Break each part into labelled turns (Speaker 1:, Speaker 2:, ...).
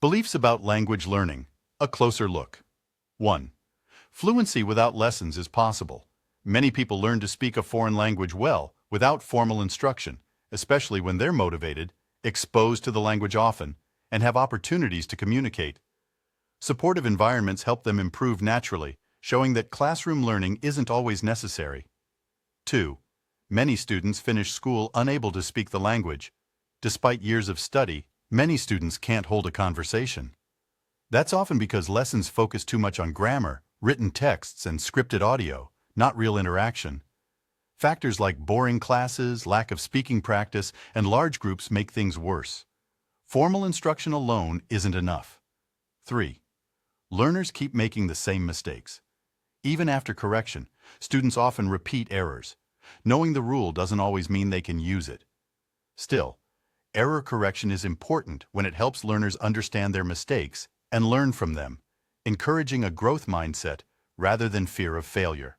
Speaker 1: Beliefs about language learning. A closer look. 1. Fluency without lessons is possible. Many people learn to speak a foreign language well without formal instruction, especially when they're motivated, exposed to the language often, and have opportunities to communicate. Supportive environments help them improve naturally, showing that classroom learning isn't always necessary. 2. Many students finish school unable to speak the language. Despite years of study, many students can't hold a conversation. That's often because lessons focus too much on grammar, written texts, and scripted audio, not real interaction. Factors like boring classes, lack of speaking practice, and large groups make things worse. Formal instruction alone isn't enough. 3. Learners keep making the same mistakes. Even after correction, students often repeat errors. Knowing the rule doesn't always mean they can use it. Still, error correction is important when it helps learners understand their mistakes and learn from them, encouraging a growth mindset rather than fear of failure.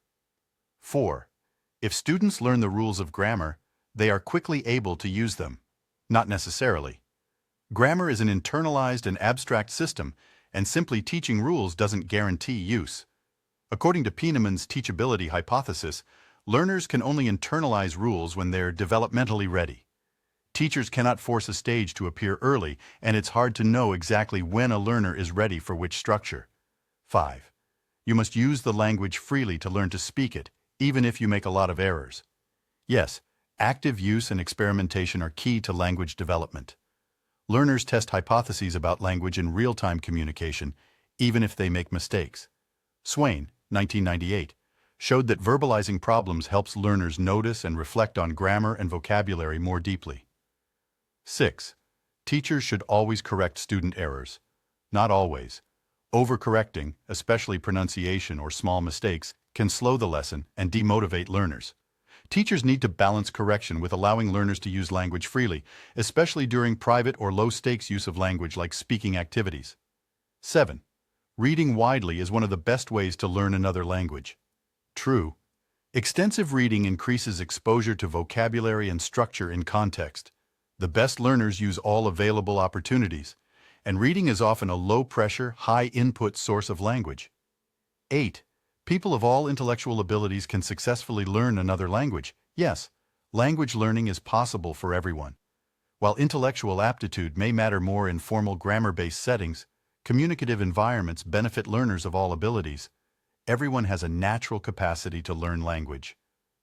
Speaker 1: 4. If students learn the rules of grammar, they are quickly able to use them. Not necessarily. Grammar is an internalized and abstract system, and simply teaching rules doesn't guarantee use. According to Pieneman's teachability hypothesis, learners can only internalize rules when they're developmentally ready. Teachers cannot force a stage to appear early, and it's hard to know exactly when a learner is ready for which structure. 5. You must use the language freely to learn to speak it, even if you make a lot of errors. Yes, active use and experimentation are key to language development. Learners test hypotheses about language in real-time communication, even if they make mistakes. Swain, 1998, showed that verbalizing problems helps learners notice and reflect on grammar and vocabulary more deeply. 6. Teachers should always correct student errors. Not always. Overcorrecting, especially pronunciation or small mistakes, can slow the lesson and demotivate learners. Teachers need to balance correction with allowing learners to use language freely, especially during private or low-stakes use of language like speaking activities. 7. Reading widely is one of the best ways to learn another language. True. Extensive reading increases exposure to vocabulary and structure in context. The best learners use all available opportunities, and reading is often a low-pressure, high-input source of language. 8. People of all intellectual abilities can successfully learn another language. Yes, language learning is possible for everyone. While intellectual aptitude may matter more in formal grammar-based settings, communicative environments benefit learners of all abilities. Everyone has a natural capacity to learn language.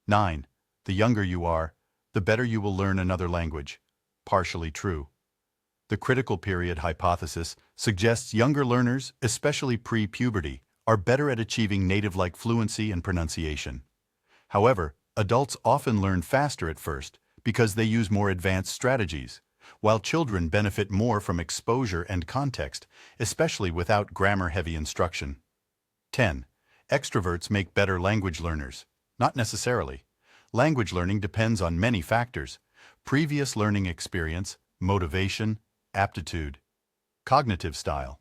Speaker 1: 9. The younger you are, the better you will learn another language. Partially true. The critical period hypothesis suggests younger learners, especially pre-puberty, are better at achieving native-like fluency and pronunciation. However, adults often learn faster at first because they use more advanced strategies, while children benefit more from exposure and context, especially without grammar-heavy instruction. 10. Extroverts make better language learners. Not necessarily. Language learning depends on many factors: previous learning experience, motivation, aptitude, cognitive style.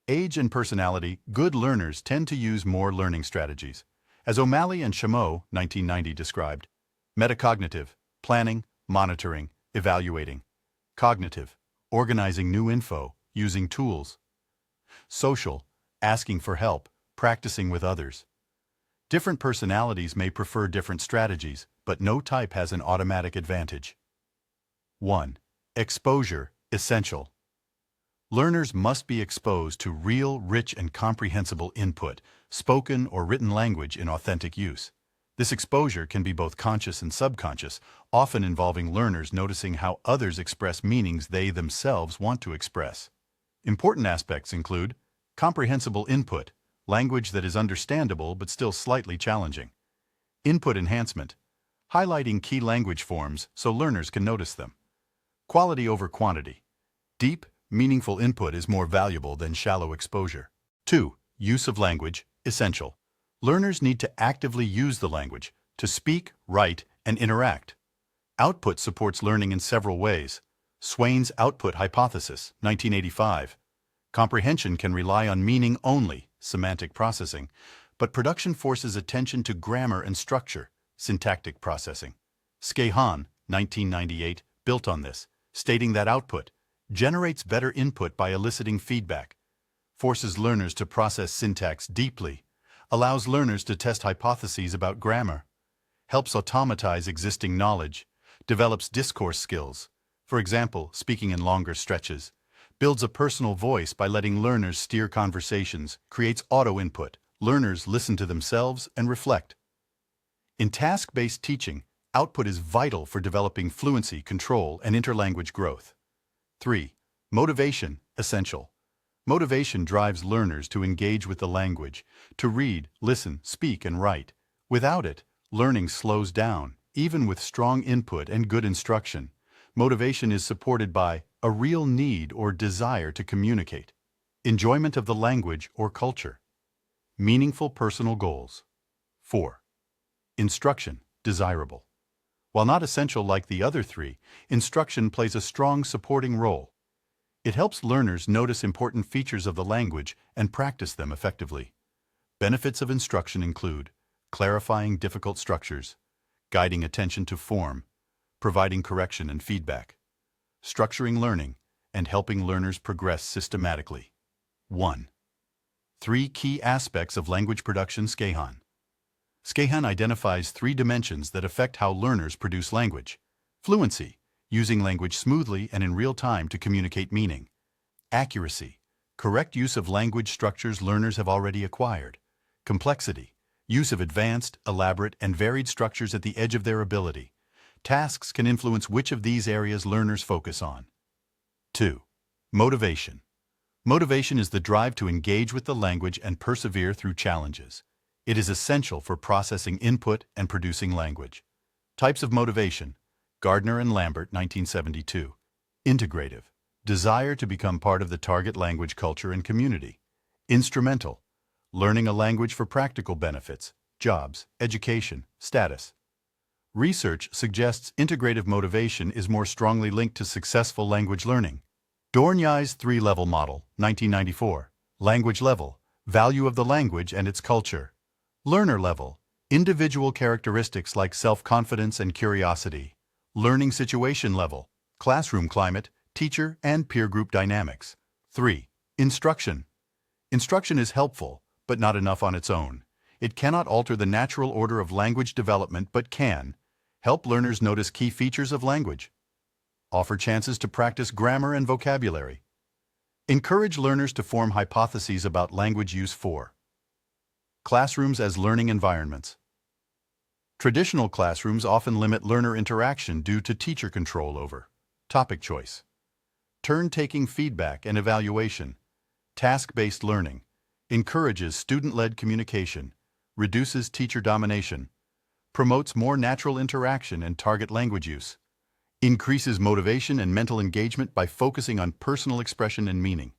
Speaker 1: Age and personality. Good learners tend to use more learning strategies. As O'Malley and Chameau, 1990, described: metacognitive, planning, monitoring, evaluating; cognitive, organizing new info, using tools; social, asking for help, practicing with others. Different personalities may prefer different strategies, but no type has an automatic advantage. 1. Exposure, essential. Learners must be exposed to real, rich, and comprehensible input, spoken or written language in authentic use. This exposure can be both conscious and subconscious, often involving learners noticing how others express meanings they themselves want to express. Important aspects include comprehensible input, language that is understandable but still slightly challenging; input enhancement, highlighting key language forms so learners can notice them; quality over quantity, deep, meaningful input is more valuable than shallow exposure. 2. Use of language, essential. Learners need to actively use the language to speak, write, and interact. Output supports learning in several ways. Swain's output hypothesis, 1985. Comprehension can rely on meaning only, semantic processing, but production forces attention to grammar and structure, syntactic processing. Skehan, 1998, built on this, stating that output, generates better input by eliciting feedback, forces learners to process syntax deeply, allows learners to test hypotheses about grammar, helps automatize existing knowledge, develops discourse skills, for example, speaking in longer stretches, builds a personal voice by letting learners steer conversations, creates auto-input, learners listen to themselves and reflect. In task-based teaching, output is vital for developing fluency, control, and interlanguage growth. 3. Motivation, essential. Motivation drives learners to engage with the language, to read, listen, speak, and write. Without it, learning slows down, even with strong input and good instruction. Motivation is supported by a real need or desire to communicate, enjoyment of the language or culture, meaningful personal goals. 4. Instruction, desirable. While not essential like the other three, instruction plays a strong supporting role. It helps learners notice important features of the language and practice them effectively. Benefits of instruction include clarifying difficult structures, guiding attention to form, providing correction and feedback, structuring learning, and helping learners progress systematically. 1. 3 key aspects of language production. Skehan identifies 3 dimensions that affect how learners produce language. Fluency, using language smoothly and in real time to communicate meaning. Accuracy, correct use of language structures learners have already acquired. Complexity, use of advanced, elaborate, and varied structures at the edge of their ability. Tasks can influence which of these areas learners focus on. 2. Motivation. Motivation is the drive to engage with the language and persevere through challenges. It is essential for processing input and producing language. Types of motivation. Gardner and Lambert, 1972. Integrative. Desire to become part of the target language culture and community. Instrumental. Learning a language for practical benefits, jobs, education, status. Research suggests integrative motivation is more strongly linked to successful language learning. Dorney's 3-level model, 1994. Language level. Value of the language and its culture. Learner level. Individual characteristics like self-confidence and curiosity. Learning situation level. Classroom climate, teacher and peer group dynamics. 3. Instruction. Instruction is helpful, but not enough on its own. It cannot alter the natural order of language development but can help learners notice key features of language. Offer chances to practice grammar and vocabulary. Encourage learners to form hypotheses about language use. 4. Classrooms as learning environments. Traditional classrooms often limit learner interaction due to teacher control over topic choice, turn-taking feedback and evaluation. Task-based learning encourages student-led communication, reduces teacher domination, promotes more natural interaction and target language use, increases motivation and mental engagement by focusing on personal expression and meaning.